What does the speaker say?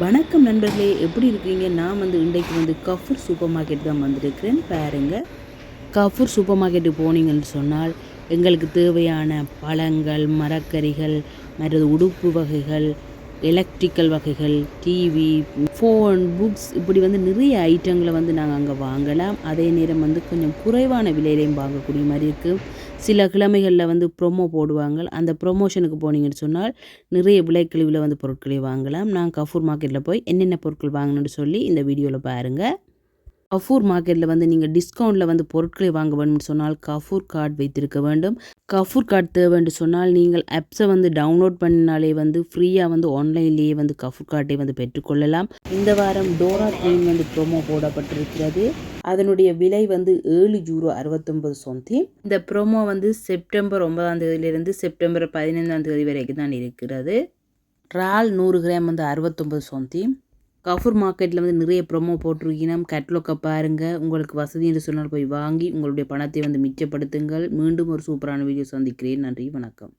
வணக்கம் நண்பர்களே, எப்படி இருக்கீங்க? நான் இன்றைக்கு கஃபூர் சூப்பர் மார்க்கெட் தான் வந்திருக்கிறேன். பாருங்கள், கஃபூர் சூப்பர் மார்க்கெட்டுக்கு போனீங்கன்னு சொன்னால் எங்களுக்கு தேவையான பழங்கள், மரக்கறிகள், மற்றது உடுப்பு வகைகள், எலக்ட்ரிக்கல் வகைகள், டிவி, ஃபோன், புக்ஸ் இப்படி நிறைய ஐட்டங்களை நாங்கள் அங்கே வாங்கலாம். அதே நேரம் கொஞ்சம் குறைவான விலையிலையும் வாங்கக்கூடிய மாதிரி இருக்குது. சில கிழமைகளில் ப்ரொமோ போடுவாங்க. அந்த ப்ரொமோஷனுக்கு போனீங்கன்னு சொன்னால் நிறைய விலைக்கழிவில் பொருட்களை வாங்கலாம். நான் கஃபூர் மார்க்கெட்டில் போய் என்னென்ன பொருட்கள் வாங்கணும்னு சொல்லி இந்த வீடியோவில் பாருங்கள். கஃபூர் மார்க்கெட்டில் நீங்கள் டிஸ்கவுண்ட்டில் பொருட்களை வாங்க வேணும்னு சொன்னால் கஃபூர் கார்டு வைத்திருக்க வேண்டும். கஃபூர் கார்டு தேவைன்னு சொன்னால் நீங்கள் ஆப்ஸை டவுன்லோட் பண்ணினாலே ஃப்ரீயாக ஆன்லைன்லேயே கஃபூர் கார்டை பெற்றுக்கொள்ளலாம். இந்த வாரம் டோரா க்ரீன் ப்ரோமோ போடப்பட்டிருக்கிறது. அதனுடைய விலை €7.69. இந்த ப்ரோமோ செப்டம்பர் 9ஆம் தேதியிலிருந்து செப்டம்பர் 15ஆம் தேதி வரைக்கும் தான் இருக்கிறது. இறால் 100 கிராம் $69. கஃபூர் மார்க்கெட்டில் நிறைய ப்ரோமோ போட்டிருக்கீங்கன்னா கேட்லாக்கை பாருங்கள். உங்களுக்கு வசதி என்று சொன்னால் போய் வாங்கி உங்களுடைய பணத்தை மிச்சப்படுத்துங்கள். மீண்டும் ஒரு சூப்பரான வீடியோ சந்திக்கிறேன். நன்றி, வணக்கம்.